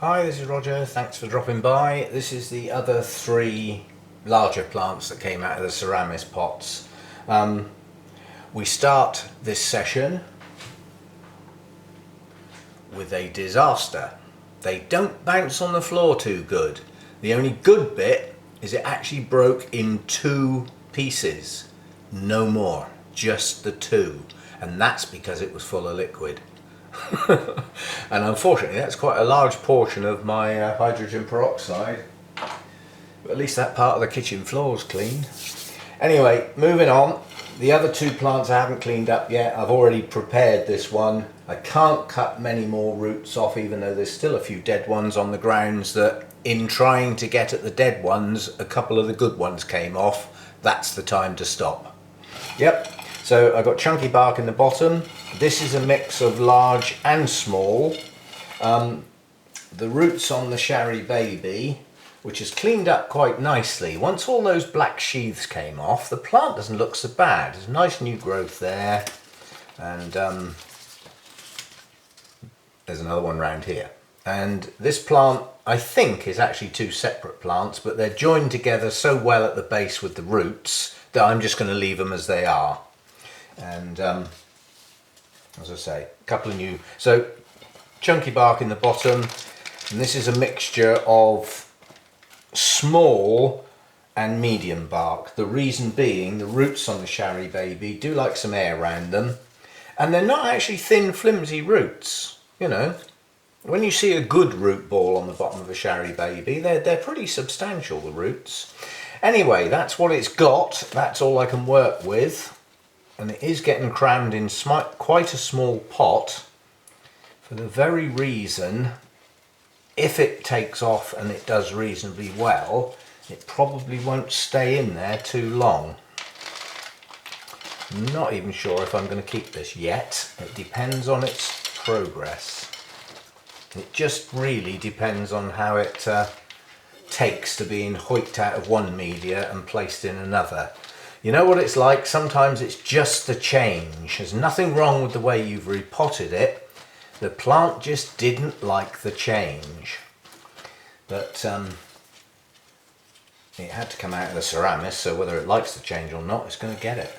Hi, this is Roger. Thanks for dropping by. This is the other three larger plants that came out of the Seramis pots. We start this session with a disaster. They don't bounce on the floor too good. The only good bit is it actually broke in two pieces. No more, just the two. And that's because it was full of liquid. And unfortunately that's quite a large portion of my hydrogen peroxide, but at least that part of the kitchen floor is clean. Anyway, moving on, the other two plants I haven't cleaned up yet. I've already prepared this one. I can't cut many more roots off, even though there's still a few dead ones on the grounds that in trying to get at the dead ones, a couple of the good ones came off. That's the time to stop. Yep. So I've got chunky bark in the bottom. This is a mix of large and small. The roots on the Sarry Baby, which has cleaned up quite nicely. Once all those black sheaths came off, the plant doesn't look so bad. There's nice new growth there. And there's another one round here. And this plant, I think, is actually two separate plants, but they're joined together so well at the base with the roots that I'm just going to leave them as they are. And as I say, a couple of new, so chunky bark in the bottom, and this is a mixture of small and medium bark. The reason being, the roots on the Sarry Baby do like some air around them, and they're not actually thin flimsy roots. You know, when you see a good root ball on the bottom of a Sarry Baby, they're pretty substantial, the roots. Anyway, that's what it's got. That's all I can work with. And it is getting crammed in quite a small pot, for the very reason, if it takes off and it does reasonably well, it probably won't stay in there too long. I'm not even sure if I'm going to keep this yet. It depends on its progress. It just really depends on how it takes to being hoiked out of one media and placed in another. You know what it's like? Sometimes it's just the change. There's nothing wrong with the way you've repotted it. The plant just didn't like the change. But it had to come out of the Seramis, so whether it likes the change or not, it's going to get it.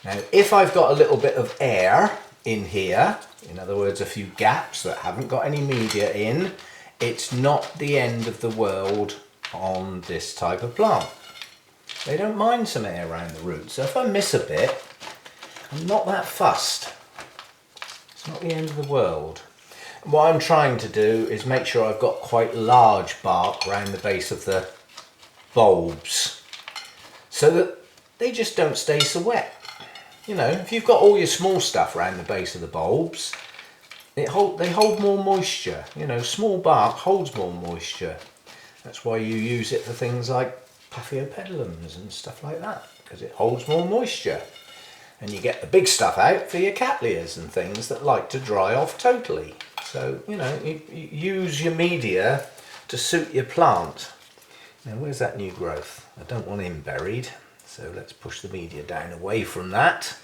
Now, if I've got a little bit of air in here, in other words, a few gaps that haven't got any media in, it's not the end of the world on this type of plant. They don't mind some air around the roots, so if I miss a bit, I'm not that fussed. It's not the end of the world. And what I'm trying to do is make sure I've got quite large bark around the base of the bulbs, so that they just don't stay so wet. You know, if you've got all your small stuff around the base of the bulbs, they hold more moisture. You know, small bark holds more moisture. That's why you use it for things like Paphiopedilums and stuff like that, because it holds more moisture. And you get the big stuff out for your Cattleyas and things that like to dry off totally. So, you know, you use your media to suit your plant. Now, where's that new growth? I don't want him buried, so let's push the media down away from that.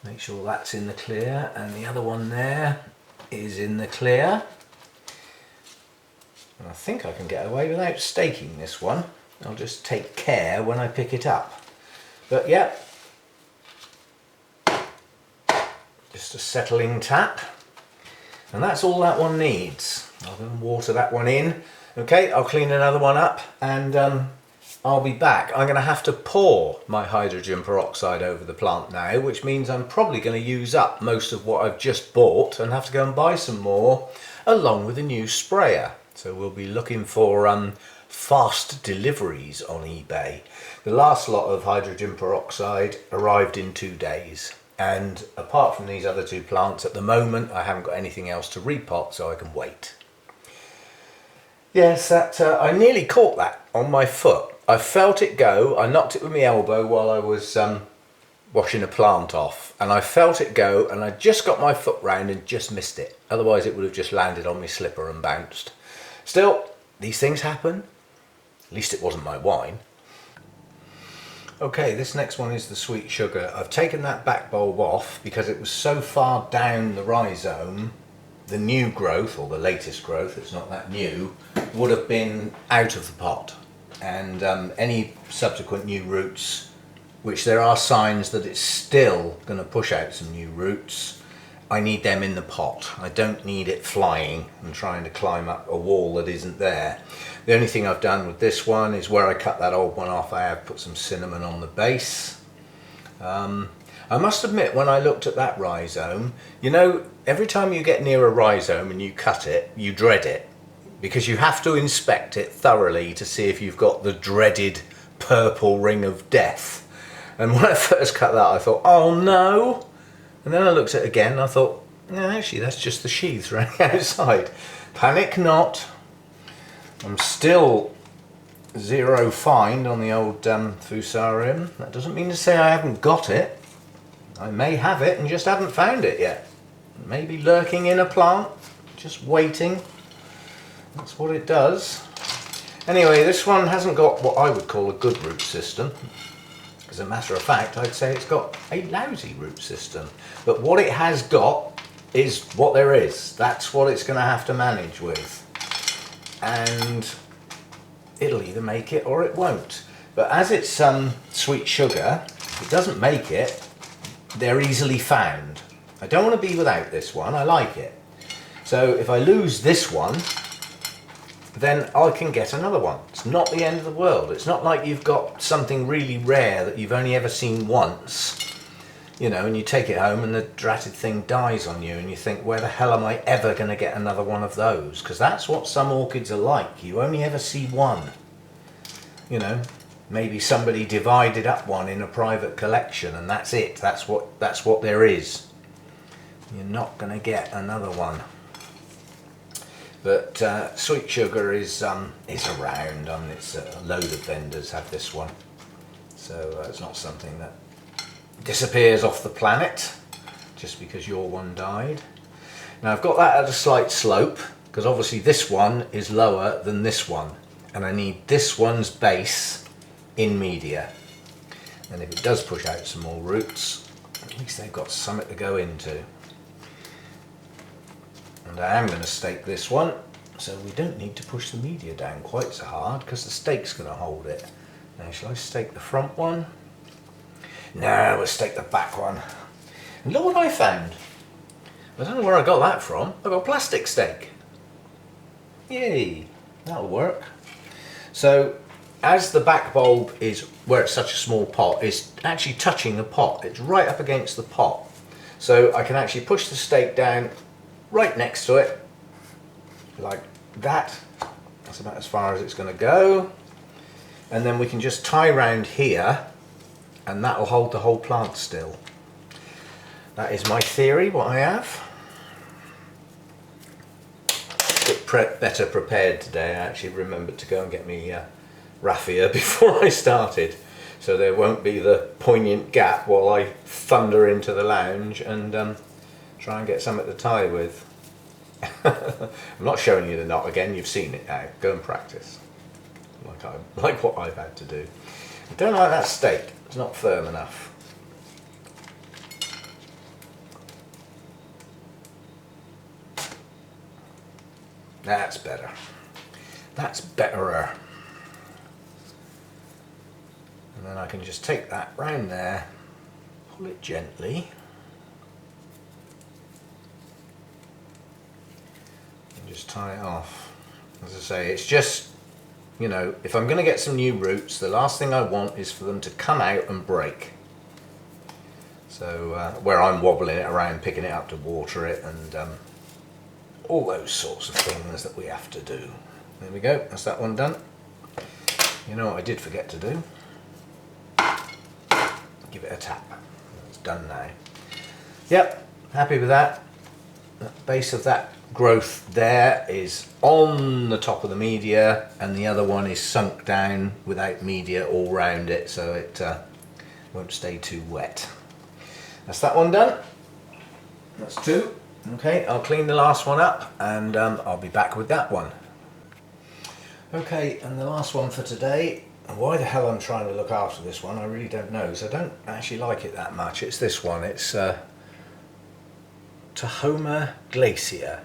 Make sure that's in the clear, and the other one there is in the clear. And I think I can get away without staking this one. I'll just take care when I pick it up. But yeah, just a settling tap. And that's all that one needs. I'll go and water that one in. Okay, I'll clean another one up and I'll be back. I'm going to have to pour my hydrogen peroxide over the plant now, which means I'm probably going to use up most of what I've just bought and have to go and buy some more, along with a new sprayer. So we'll be looking for fast deliveries on eBay. The last lot of hydrogen peroxide arrived in 2 days. And apart from these other two plants, at the moment I haven't got anything else to repot, so I can wait. Yes, I nearly caught that on my foot. I felt it go. I knocked it with my elbow while I was washing a plant off, and I felt it go, and I just got my foot round and just missed it. Otherwise it would have just landed on my slipper and bounced. Still, these things happen. At least it wasn't my wine. Okay, this next one is the sweet sugar. I've taken that back bulb off because it was so far down the rhizome the new growth, or the latest growth, it's not that new, would have been out of the pot. And any subsequent new roots, which there are signs that it's still going to push out some new roots, I need them in the pot. I don't need it flying and trying to climb up a wall that isn't there. The only thing I've done with this one is where I cut that old one off, I have put some cinnamon on the base. I must admit, when I looked at that rhizome, you know, every time you get near a rhizome and you cut it, you dread it, because you have to inspect it thoroughly to see if you've got the dreaded purple ring of death. And when I first cut that, I thought, oh no. And then I looked at it again and I thought, no, actually that's just the sheaths running outside. Panic not. I'm still 0 find on the old Fusarium. That doesn't mean to say I haven't got it. I may have it and just haven't found it yet. Maybe lurking in a plant, just waiting. That's what it does. Anyway, this one hasn't got what I would call a good root system. As a matter of fact, I'd say it's got a lousy root system. But what it has got is what there is. That's what it's going to have to manage with. And it'll either make it or it won't. But as it's sweet sugar, it doesn't make it. They're easily found. I don't want to be without this one. I like it. So if I lose this one, then I can get another one. It's not the end of the world. It's not like you've got something really rare that you've only ever seen once, you know, and you take it home and the dratted thing dies on you and you think, where the hell am I ever going to get another one of those? Because that's what some orchids are like. You only ever see one. You know, maybe somebody divided up one in a private collection and that's it. That's what there is. You're not going to get another one. But sweet sugar is around. It's a load of vendors have this one, so it's not something that disappears off the planet just because your one died. Now I've got that at a slight slope because obviously this one is lower than this one, and I need this one's base in media. And if it does push out some more roots, at least they've got something to go into. And I am going to stake this one, so we don't need to push the media down quite so hard because the stake's going to hold it. Now shall I stake the front one? No, we'll stake the back one. And look what I found. I don't know where I got that from. I got a plastic stake. Yay, that'll work. So as the back bulb is, where it's such a small pot, is actually touching the pot. It's right up against the pot. So I can actually push the stake down right next to it, like that. That's about as far as it's going to go. And then we can just tie round here and that will hold the whole plant still. That is my theory, what I have. A bit better prepared today. I actually remembered to go and get me raffia before I started, so there won't be the poignant gap while I thunder into the lounge and try and get something to tie with. I'm not showing you the knot again, you've seen it now. Go and practice. Like what I've had to do. I don't like that stake, it's not firm enough. That's better. That's betterer. And then I can just take that round there, pull it gently. Just tie it off. As I say, it's just, you know, if I'm going to get some new roots, the last thing I want is for them to come out and break. So where I'm wobbling it around, picking it up to water it, and all those sorts of things that we have to do. There we go, that's that one done. You know what I did forget to do? Give it a tap. It's done now. Yep, happy with that. The base of that growth there is on the top of the media, and the other one is sunk down without media all round it, so it won't stay too wet. That's that one done. That's two. Okay, I'll clean the last one up and I'll be back with that one. Okay, and the last one for today. Why the hell I'm trying to look after this one, I really don't know, because I don't actually like it that much. It's this one. It's Taha Glacia.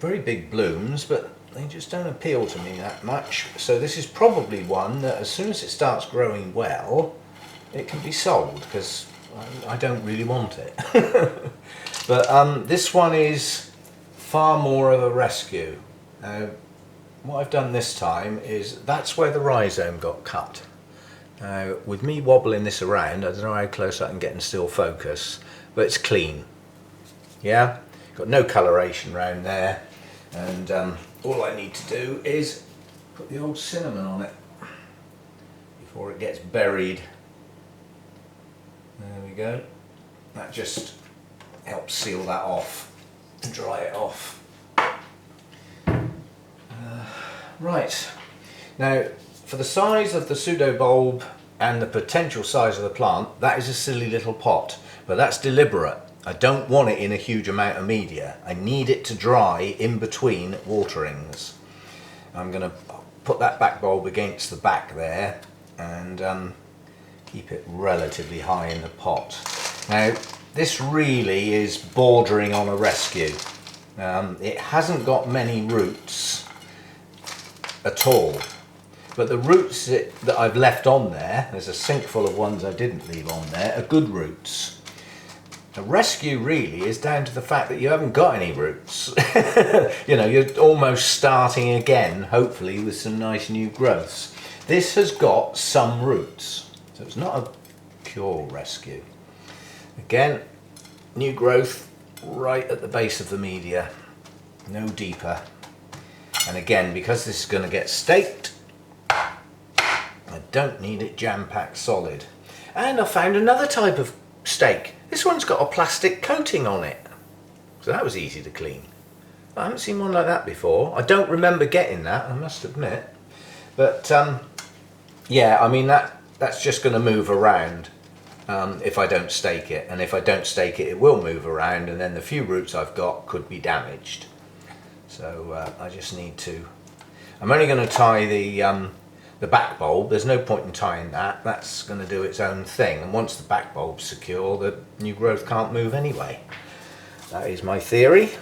very big blooms, but they just don't appeal to me that much. So this is probably one that as soon as it starts growing well, it can be sold, because I don't really want it. But this one is far more of a rescue. What I've done this time is, that's where the rhizome got cut. Now, with me wobbling this around, I don't know how close I can get in still focus, but it's clean. Yeah, got no coloration around there, and all I need to do is put the old cinnamon on it before it gets buried. There we go. That just helps seal that off and dry it off. Right, now for the size of the pseudobulb and the potential size of the plant, that is a silly little pot, but that's deliberate. I don't want it in a huge amount of media. I need it to dry in between waterings. I'm going to put that back bulb against the back there and keep it relatively high in the pot. Now this really is bordering on a rescue. It hasn't got many roots at all, but the roots that I've left on there, there's a sink full of ones I didn't leave on there, are good roots. The rescue really is down to the fact that you haven't got any roots. You know, you're almost starting again, hopefully with some nice new growths. This has got some roots, so it's not a pure rescue. Again, new growth right at the base of the media, no deeper. And again, because this is going to get staked, I don't need it jam-packed solid. And I found another type of stake. This one's got a plastic coating on it, so that was easy to clean. I haven't seen one like that before. I don't remember getting that, I must admit. But yeah, I mean that's just going to move around if I don't stake it. And if I don't stake it, it will move around, and then the few roots I've got could be damaged. So I just need to, I'm only going to tie the back bulb. There's no point in tying that. That's going to do its own thing. And once the back bulb's secure, the new growth can't move anyway. That is my theory.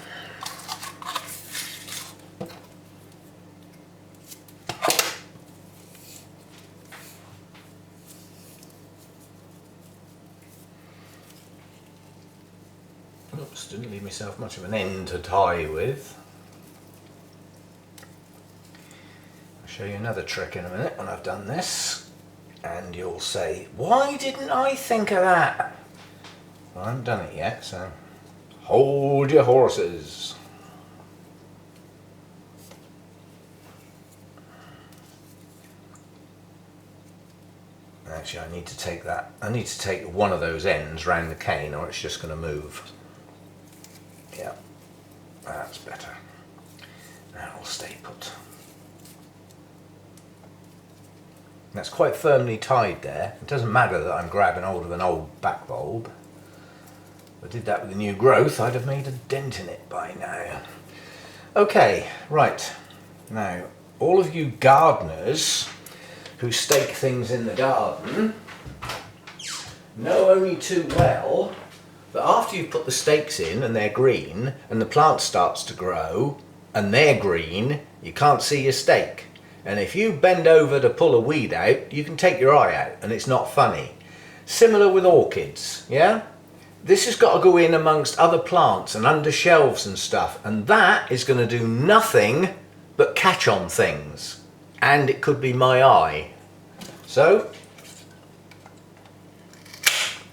Oops, didn't leave myself much of an end to tie with. Show you another trick in a minute when I've done this, and you'll say, why didn't I think of that? Well, I haven't done it yet, so hold your horses. Actually, I need to take one of those ends round the cane, or it's just going to move. Yeah, that's better. Now I'll stay put. That's quite firmly tied there. It doesn't matter that I'm grabbing hold of an old back bulb. If I did that with the new growth, I'd have made a dent in it by now. Okay, right. Now, all of you gardeners who stake things in the garden know only too well that after you've put the stakes in and they're green, and the plant starts to grow and they're green, you can't see your stake. And if you bend over to pull a weed out, you can take your eye out and it's not funny. Similar with orchids, yeah? This has got to go in amongst other plants and under shelves and stuff, and that is going to do nothing but catch on things. And it could be my eye. So,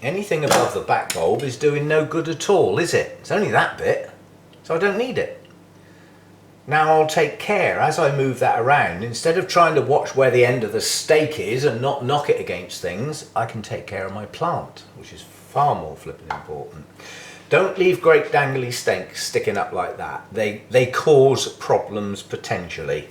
anything above the back bulb is doing no good at all, is it? It's only that bit, so I don't need it. Now I'll take care as I move that around. Instead of trying to watch where the end of the stake is and not knock it against things, I can take care of my plant, which is far more flipping important. Don't leave great dangly stakes sticking up like that. They cause problems potentially.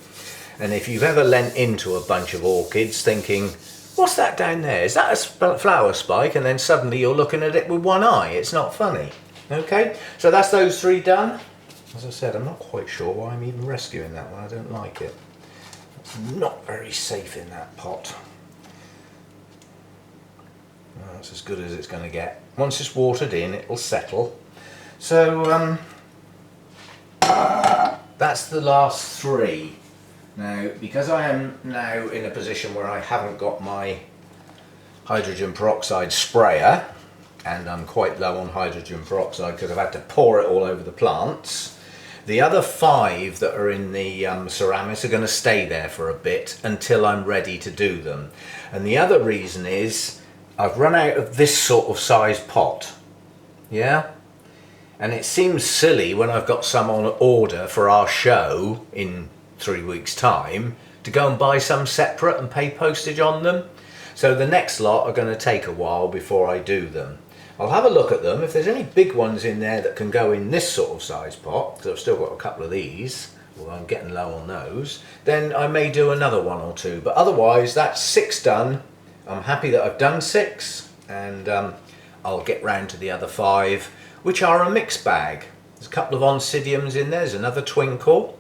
And if you've ever leant into a bunch of orchids thinking, what's that down there? Is that a flower spike? And then suddenly you're looking at it with one eye. It's not funny. Okay, so that's those three done. As I said, I'm not quite sure why I'm even rescuing that one. I don't like it. It's not very safe in that pot. Well, that's as good as it's going to get. Once it's watered in, it'll settle. So that's the last 3. Now, because I am now in a position where I haven't got my hydrogen peroxide sprayer, and I'm quite low on hydrogen peroxide because I've had to pour it all over the plants, the other 5 that are in the Seramis are going to stay there for a bit until I'm ready to do them. And the other reason is I've run out of this sort of size pot. Yeah? And it seems silly when I've got some on order for our show in 3 weeks' time to go and buy some separate and pay postage on them. So the next lot are going to take a while before I do them. I'll have a look at them. If there's any big ones in there that can go in this sort of size pot, because I've still got a couple of these, although I'm getting low on those, then I may do another 1 or 2. But otherwise, that's 6 done. I'm happy that I've done 6, and I'll get round to the other 5, which are a mixed bag. There's a couple of oncidiums in there. There's another twinkle,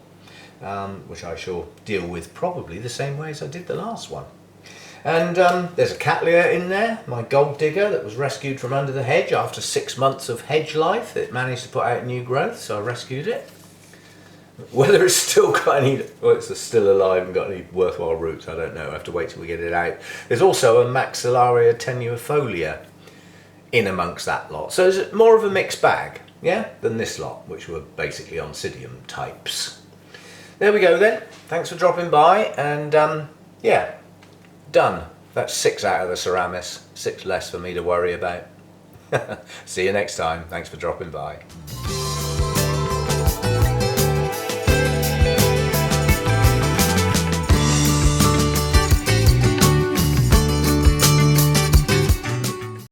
which I shall deal with probably the same way as I did the last one. And there's a Cattleya in there, my gold digger that was rescued from under the hedge after 6 months of hedge life. It managed to put out new growth, so I rescued it. Whether it's still got any, well, it's still alive and got any worthwhile roots, I don't know. I have to wait till we get it out. There's also a Maxillaria tenuifolia in amongst that lot. So it's more of a mixed bag, yeah, than this lot, which were basically oncidium types. There we go then. Thanks for dropping by, and yeah. Done. That's 6 out of the Seramis. 6 less for me to worry about. See you next time. Thanks for dropping by.